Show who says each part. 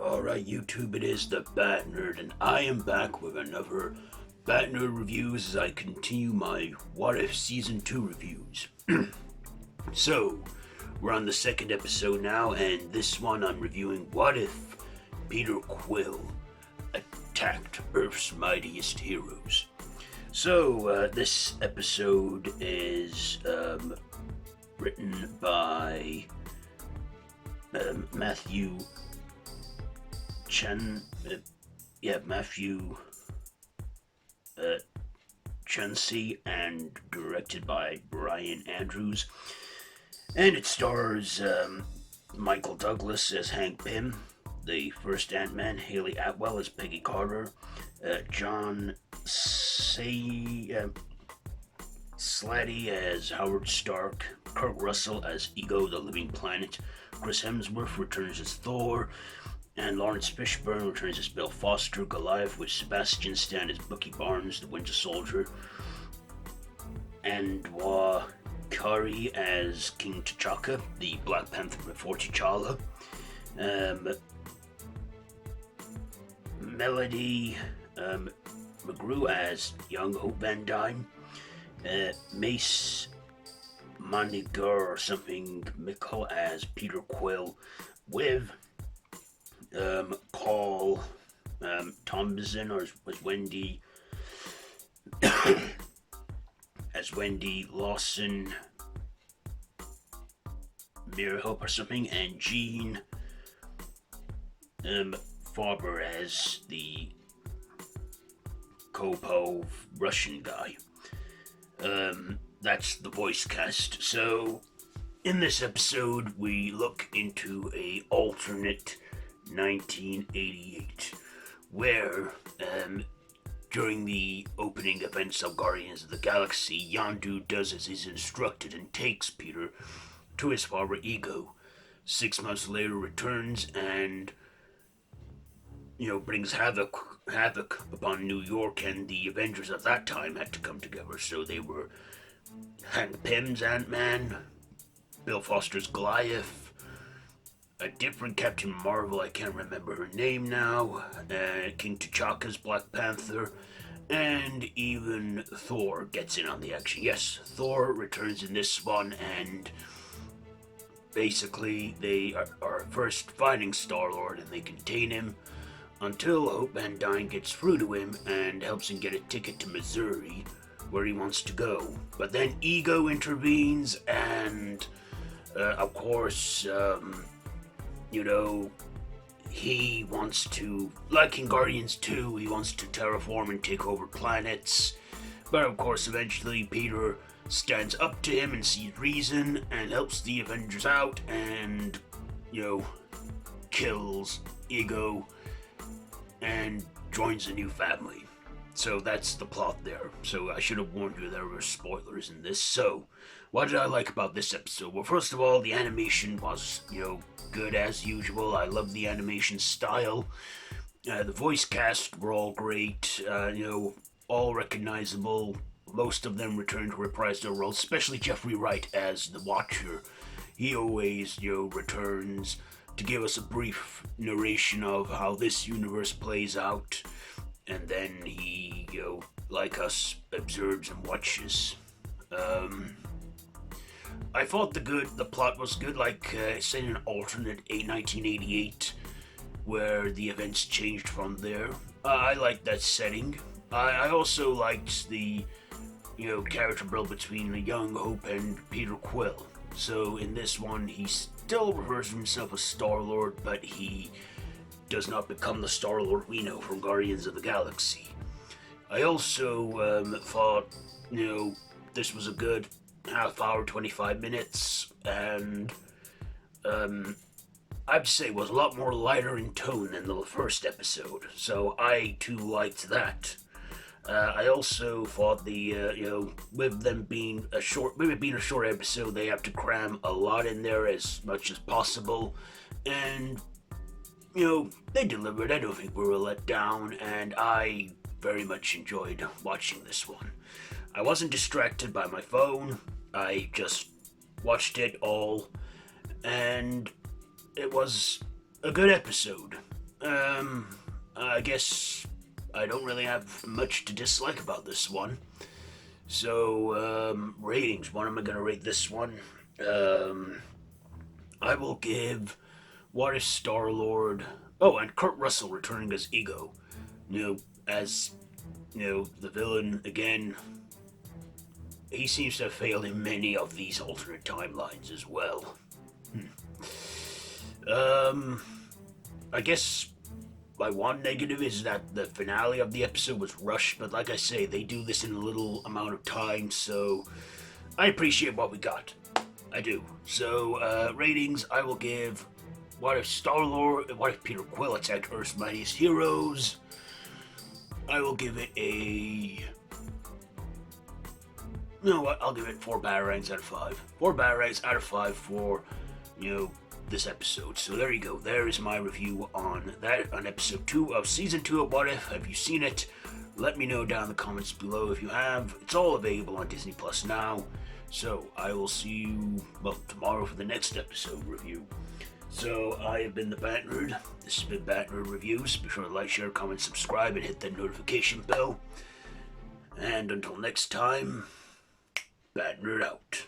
Speaker 1: Alright, YouTube, it is the Bat Nerd, and I am back with another Bat Nerd reviews as I continue my What If Season 2 reviews. So, we're on the second episode now, and this one I'm reviewing What If Peter Quill Attacked Earth's Mightiest Heroes. So, this episode is written by Matthew Chansey, and directed by Brian Andrews. And it stars Michael Douglas as Hank Pym, the first Ant-Man, Hayley Atwell as Peggy Carter, John Slatty as Howard Stark, Kurt Russell as Ego the Living Planet, Chris Hemsworth returns as Thor, and Lawrence Fishburne returns as Bill Foster, Goliath, with Sebastian Stan as Bucky Barnes, the Winter Soldier, and Kari as King T'Chaka, the Black Panther before T'Challa, Melody McGrew as Young Hope Van Dyne, Mace Manigar or something Mikkel as Peter Quill, with Paul Thompson was Wendy as Wendy Lawson Mirhope or something, and Gene Farber as the Kopov Russian guy. That's the voice cast. So in this episode we look into a alternate 1988, where during the opening events of Guardians of the Galaxy, Yondu does as he's instructed and takes Peter to his father Ego. 6 months later returns and brings havoc upon New York, and the Avengers at that time had to come together. So they were Hank Pym's Ant-Man, Bill Foster's Goliath, a different Captain Marvel, I can't remember her name now, King T'Chaka's Black Panther, and even Thor gets in on the action. Yes, Thor returns in this one, and basically they are first fighting Star-Lord, and they contain him until Hope Van Dyne gets through to him and helps him get a ticket to Missouri, where he wants to go. But then Ego intervenes, and of course, he wants to, like in Guardians 2, he wants to terraform and take over planets. But of course, eventually Peter stands up to him and sees reason and helps the Avengers out and, kills Ego and joins a new family. So that's the plot there. So I should have warned you there were spoilers in this. So, what did I like about this episode? Well, first of all, the animation was, good as usual. I love the animation style. The voice cast were all great, all recognizable. Most of them returned to reprise their roles, especially Jeffrey Wright as the Watcher. He always, returns to give us a brief narration of how this universe plays out, and then he, like us, observes and watches. I thought the plot was good, like set in an alternate 1988, where the events changed from there. I liked that setting. I also liked the, character build between Young Hope and Peter Quill. So in this one, he still refers to himself as Star-Lord, but he does not become the Star-Lord we know from Guardians of the Galaxy. I also thought, this was a good half hour, 25 minutes, and I'd say it was a lot more lighter in tone than the first episode, so I too liked that. I also thought with them being a short episode, they have to cram a lot in there as much as possible, and they delivered. I don't think we were let down, and I very much enjoyed watching this one. I wasn't distracted by my phone. I just watched it all, and it was a good episode. I guess I don't really have much to dislike about this one. So, ratings. What am I gonna rate this one? I will give What If Star-Lord... Oh, and Kurt Russell returning as Ego. As, the villain again. He seems to have failed in many of these alternate timelines as well. I guess my one negative is that the finale of the episode was rushed, but like I say, they do this in a little amount of time, so I appreciate what we got. I do. So, ratings, I will give What If Star-Lord, What If Peter Quill attacked Earth's Mightiest Heroes? I will give it a... You know what, I'll give it 4 batarangs out of 5. 4 batarangs out of 5 for, this episode. So there you go. There is my review on that, on episode 2 of season 2 of What If. Have you seen it? Let me know down in the comments below if you have. It's all available on Disney Plus now. So I will see you, tomorrow for the next episode review. So I have been the Bat Nerd. This has been Bat Nerd Reviews. Be sure to like, share, comment, subscribe, and hit that notification bell. And until next time, Bat Nerd out.